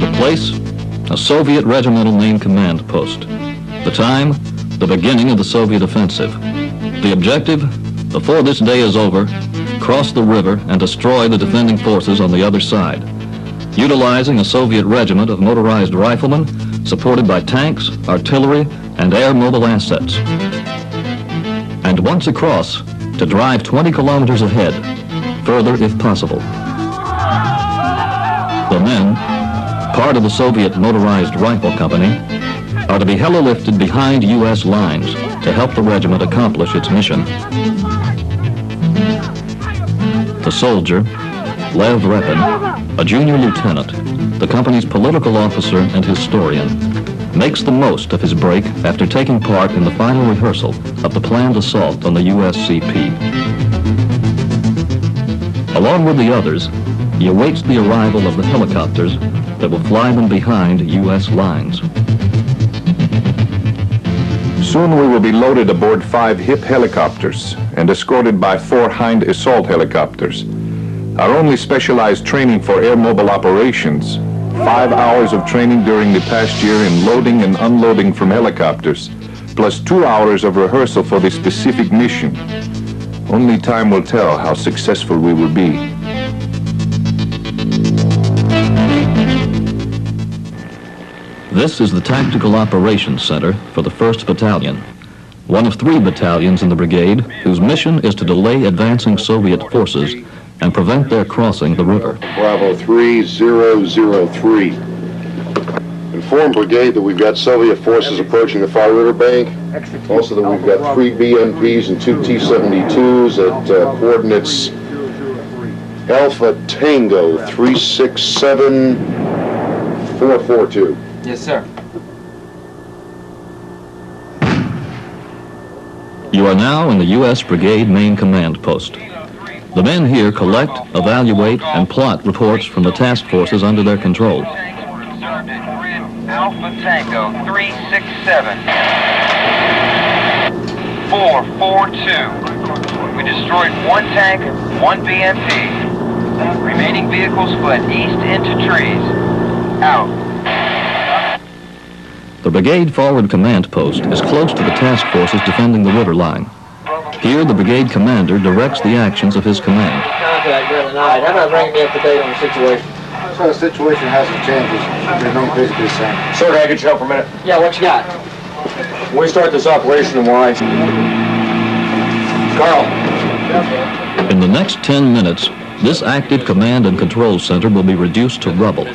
The place, a Soviet regimental main command post. The time, the beginning of the Soviet offensive. The objective, before this day is over, cross the river and destroy the defending forces on the other side, utilizing a Soviet regiment of motorized riflemen supported by tanks, artillery, and air mobile assets. And once across, to drive 20 kilometers ahead, further if possible. The men, part of the Soviet motorized rifle company, are to be heli-lifted behind U.S. lines to help the regiment accomplish its mission. The soldier, Lev Repin, a junior lieutenant, the company's political officer and historian, makes the most of his break after taking part in the final rehearsal of the planned assault on the USCP. Along with the others, he awaits the arrival of the helicopters that will fly them behind U.S. lines. Soon we will be loaded aboard 5 HIP helicopters and escorted by 4 Hind assault helicopters. Our only specialized training for air mobile operations, 5 hours of training during the past year in loading and unloading from helicopters, plus 2 hours of rehearsal for the specific mission. Only time will tell how successful we will be. This is the Tactical Operations Center for the 1st Battalion, one of 3 battalions in the brigade whose mission is to delay advancing Soviet forces and prevent their crossing the river. Bravo 3003. Inform brigade that we've got Soviet forces approaching the Far River bank. Also that we've got 3 BMPs and 2 T-72s at coordinates Alpha Tango 367442. Yes, sir. You are now in the U.S. Brigade Main Command Post. The men here collect, evaluate, and plot reports from the task forces under their control. Alpha Tango 367 442. We destroyed 1 tank, 1 BMP. Remaining vehicles fled east into trees. Out. The Brigade Forward Command Post is close to the task forces defending the river line. Here, the brigade commander directs the actions of his command. Contact during the night. How about bringing me up to date on the situation? So the situation hasn't changed. It's remained basically the same. Sir, can I get you help for a minute? Yeah, what you got? When we start this operation and why? Carl. In the next 10 minutes, this active command and control center will be reduced to rubble.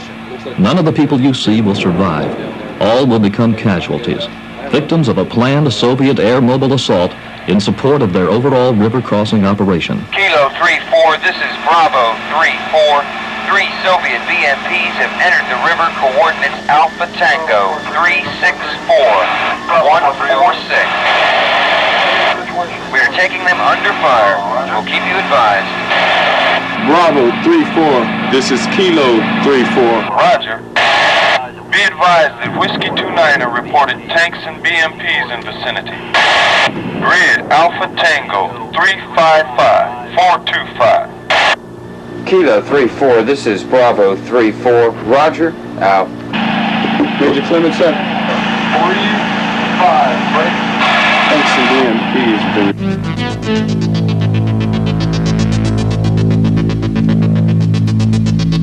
None of the people you see will survive. All will become casualties, victims of a planned Soviet air mobile assault in support of their overall river crossing operation. Kilo 34, this is Bravo 34. 3 Soviet BMPs have entered the river, coordinates Alpha Tango 364-146. We are taking them under fire. We'll keep you advised. Bravo 34, this is Kilo 34. Roger. Be advised that Whiskey 29 reported tanks and BMPs in vicinity. Grid Alpha Tango 355-425. Kilo 34, this is Bravo 34. Roger, out. Major Clemens, sir. 45, break. Thanks and BMPs.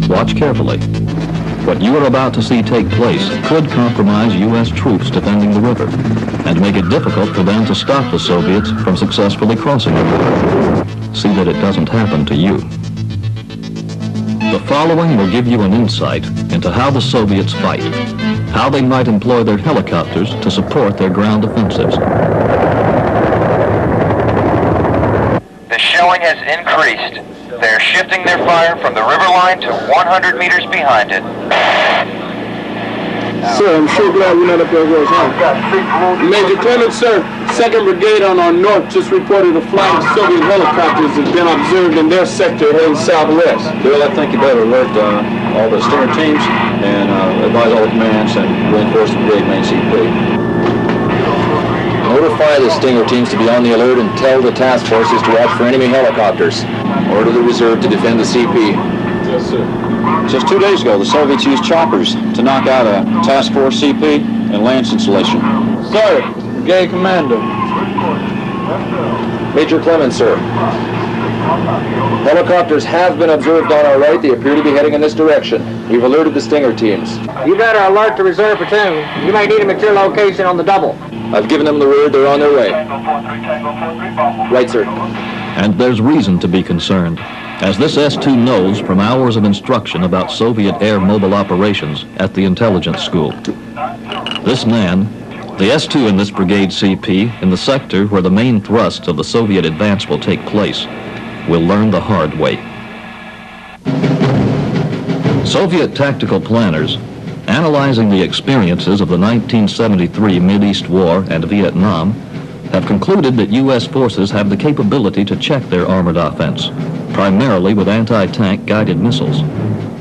Watch carefully. What you are about to see take place could compromise U.S. troops defending the river and make it difficult for them to stop the Soviets from successfully crossing the river. See that it doesn't happen to you. The following will give you an insight into how the Soviets fight, how they might employ their helicopters to support their ground offensives. The shelling has increased. They're shifting their fire from the river line to 100 meters behind it. Sir, I'm sure glad we're not up there where it's on. Major Clemens, sir. 2nd Brigade on our north just reported a flight of Soviet helicopters has been observed in their sector heading southwest. Bill, I think you better alert all the Stinger teams and advise all the commands and reinforce the brigade main CP. Notify the Stinger teams to be on the alert and tell the task forces to watch for enemy helicopters. Order the reserve to defend the CP. Yes, sir. Just 2 days ago, the Soviets used choppers to knock out a task force CP and Lance installation. Sir, brigade commander. Major Clemens, sir. Helicopters have been observed on our right. They appear to be heading in this direction. We've alerted the Stinger teams. You better alert the reserve platoon. You may need them at your location on the double. I've given them the word. They're on their way. Right, sir. And there's reason to be concerned, as this S-2 knows from hours of instruction about Soviet air mobile operations at the intelligence school. This man, the S-2 in this brigade CP, in the sector where the main thrust of the Soviet advance will take place, will learn the hard way. Soviet tactical planners, analyzing the experiences of the 1973 Mideast War and Vietnam, have concluded that U.S. forces have the capability to check their armored offense, primarily with anti-tank guided missiles.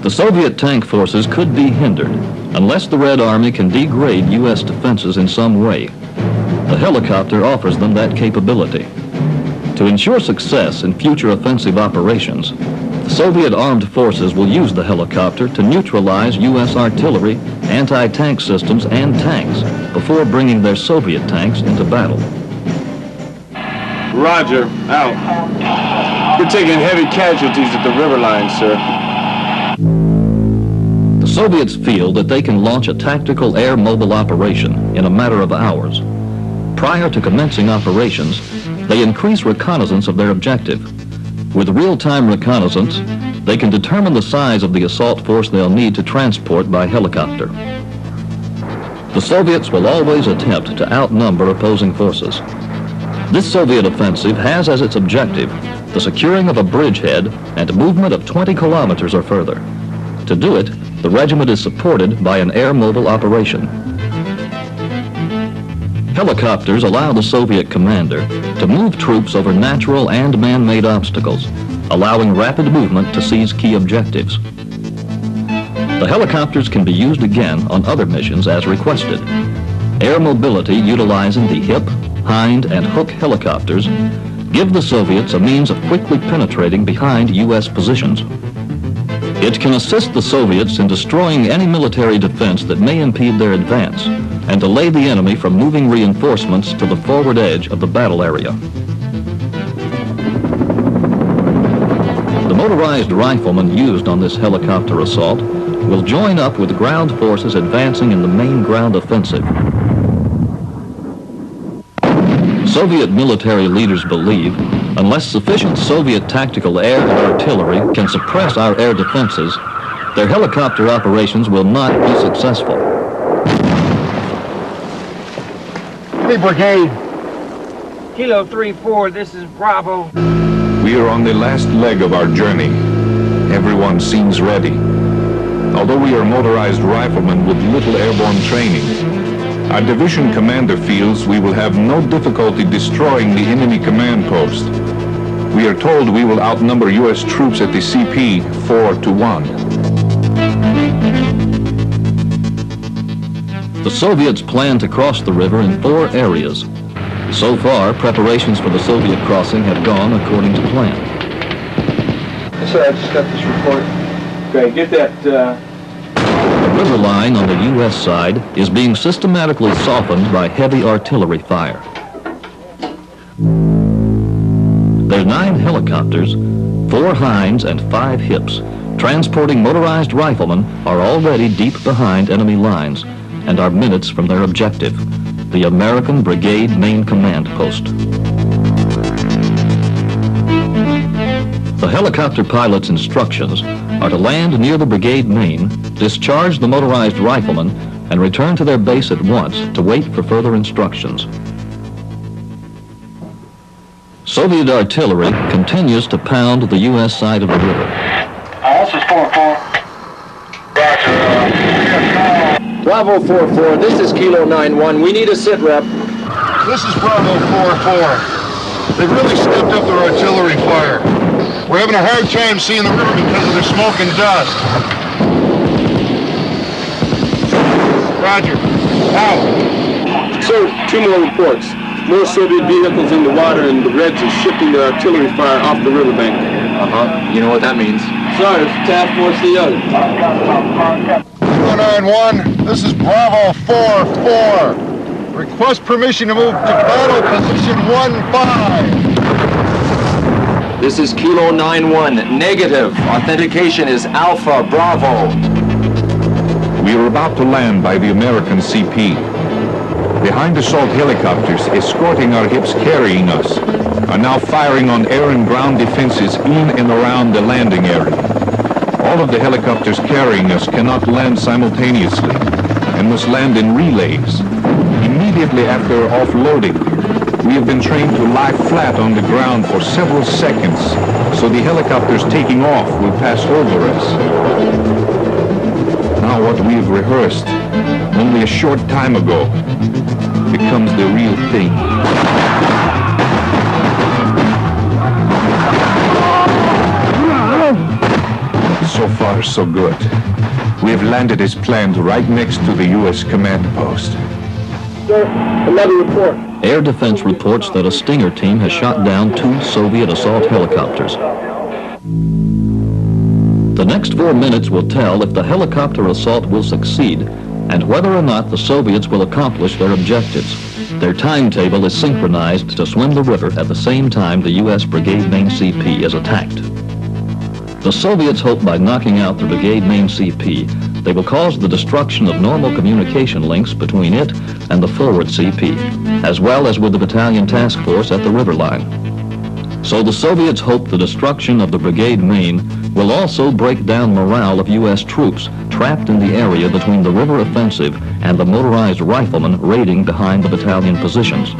The Soviet tank forces could be hindered unless the Red Army can degrade U.S. defenses in some way. The helicopter offers them that capability. To ensure success in future offensive operations, the Soviet armed forces will use the helicopter to neutralize U.S. artillery, anti-tank systems, and tanks before bringing their Soviet tanks into battle. Roger, out. We're taking heavy casualties at the river line, sir. The Soviets feel that they can launch a tactical air mobile operation in a matter of hours. Prior to commencing operations, they increase reconnaissance of their objective. With real-time reconnaissance, they can determine the size of the assault force they'll need to transport by helicopter. The Soviets will always attempt to outnumber opposing forces. This Soviet offensive has as its objective the securing of a bridgehead and movement of 20 kilometers or further. To do it, the regiment is supported by an air mobile operation. Helicopters allow the Soviet commander to move troops over natural and man-made obstacles, allowing rapid movement to seize key objectives. The helicopters can be used again on other missions as requested. Air mobility utilizing the HIP, Hind, and Hook helicopters give the Soviets a means of quickly penetrating behind U.S. positions. It can assist the Soviets in destroying any military defense that may impede their advance and delay the enemy from moving reinforcements to the forward edge of the battle area. The motorized riflemen used on this helicopter assault will join up with ground forces advancing in the main ground offensive. Soviet military leaders believe unless sufficient Soviet tactical air and artillery can suppress our air defenses, their helicopter operations will not be successful. Hey, brigade. Kilo 3-4, this is Bravo. We are on the last leg of our journey. Everyone seems ready. Although we are motorized riflemen with little airborne training, our division commander feels we will have no difficulty destroying the enemy command post. We are told we will outnumber U.S. troops at the CP 4-1. The Soviets plan to cross the river in 4 areas. So far, preparations for the Soviet crossing have gone according to plan. Sir, I just got this report. Okay, get that, The river line on the U.S. side is being systematically softened by heavy artillery fire. Their 9 helicopters, 4 Hinds, and 5 Hips, transporting motorized riflemen, are already deep behind enemy lines and are minutes from their objective, the American Brigade Main Command Post. The helicopter pilot's instructions are to land near the brigade main, discharge the motorized riflemen, and return to their base at once to wait for further instructions. Soviet artillery continues to pound the U.S. side of the river. This is 4-4. Bravo 4-4, this is Kilo 9-1. We need a sit rep. This is Bravo 4-4. They've really stepped up their artillery fire. We're having a hard time seeing the river because of the smoke and dust. Roger. Out. sir, 2 more reports. More Soviet vehicles in the water, and the Reds are shifting their artillery fire off the riverbank. You know what that means. Sorry, Task Force CO. 091, this is Bravo 4-4. Request permission to move to battle position 1-5. This is Kilo 9-1, negative. Authentication is Alpha Bravo. We are about to land by the American CP. Behind assault helicopters escorting our hips carrying us are now firing on air and ground defenses in and around the landing area. All of the helicopters carrying us cannot land simultaneously and must land in relays. Immediately after offloading, we have been trained to lie flat on the ground for several seconds, so the helicopters taking off will pass over us. Now what we have rehearsed only a short time ago becomes the real thing. So far, so good. We have landed as planned right next to the U.S. command post. Sir, another report. Air Defense reports that a Stinger team has shot down 2 Soviet assault helicopters. The next 4 minutes will tell if the helicopter assault will succeed and whether or not the Soviets will accomplish their objectives. Their timetable is synchronized to swim the river at the same time the U.S. Brigade Main CP is attacked. The Soviets hope by knocking out the Brigade Main CP, they will cause the destruction of normal communication links between it and the forward CP, as well as with the battalion task force at the river line. So the Soviets hope the destruction of the Brigade Main will also break down morale of U.S. troops trapped in the area between the river offensive and the motorized riflemen raiding behind the battalion positions.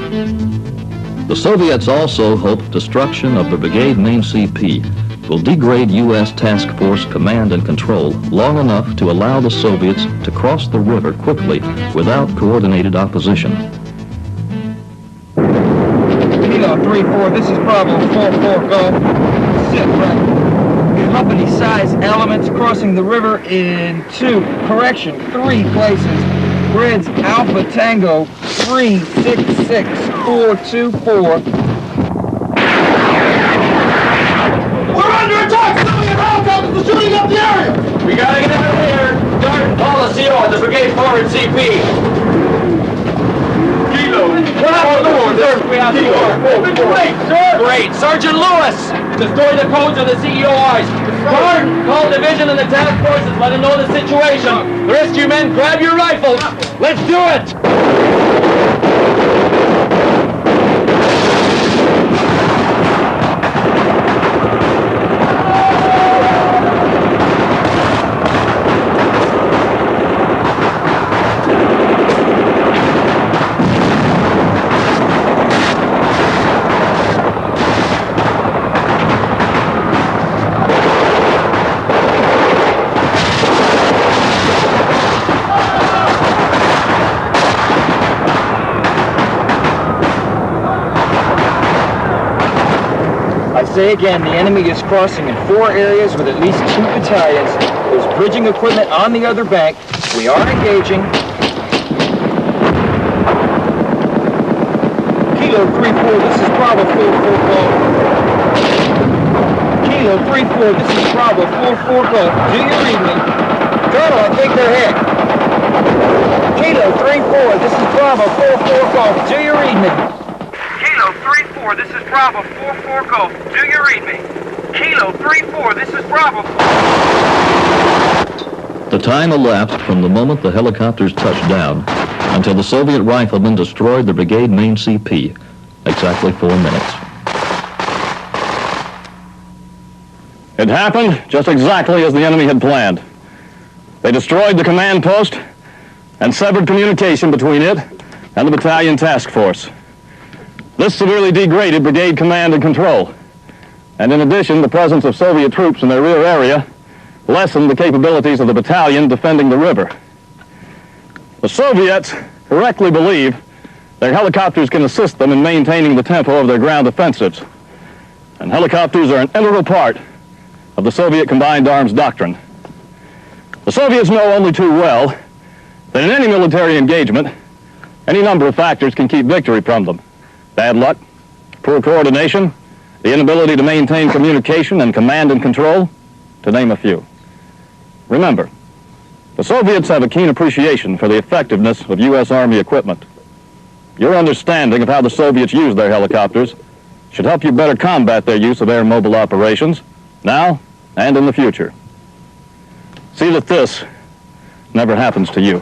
The Soviets also hope destruction of the Brigade Main CP will degrade U.S. Task Force command and control long enough to allow the Soviets to cross the river quickly without coordinated opposition. Kilo 3-4, this is Bravo 4-4, go. Sit right. Company-size elements crossing the river in 3 places. Grids Alpha Tango 366424. We're under attack! Soviet helicopters are shooting up the area! We gotta get out of here. Start call the CO at the brigade forward CP. Kilo! Great. Sergeant Lewis, destroy the codes of the CEOIs. Guard, call division and the task forces. Let them know the situation. The rest of you men, grab your rifles. Let's do it. Say again, the enemy is crossing in 4 areas with at least 2 battalions. There's bridging equipment on the other bank. We are engaging. Kilo 3-4, this is Bravo 4-4, go. Kilo 3-4, this is Bravo 4-4, go. Do you read me? Colonel, I think they're hit. Kilo 3-4, this is Bravo 4-4, go. Do you read me? Kilo 3-4, this is Bravo 4-4 Golf. Do you read me? Kilo 3-4, this is Bravo. The time elapsed from the moment the helicopters touched down until the Soviet riflemen destroyed the Brigade Main CP. Exactly 4 minutes. It happened just exactly as the enemy had planned. They destroyed the command post and severed communication between it and the battalion task force. This severely degraded brigade command and control. And in addition, the presence of Soviet troops in their rear area lessened the capabilities of the battalion defending the river. The Soviets correctly believe their helicopters can assist them in maintaining the tempo of their ground offensives. And helicopters are an integral part of the Soviet combined arms doctrine. The Soviets know only too well that in any military engagement, any number of factors can keep victory from them. bad luck, poor coordination, the inability to maintain communication and command and control, to name a few. Remember, the Soviets have a keen appreciation for the effectiveness of U.S. Army equipment. Your understanding of how the Soviets use their helicopters should help you better combat their use of air mobile operations, now and in the future. See that this never happens to you.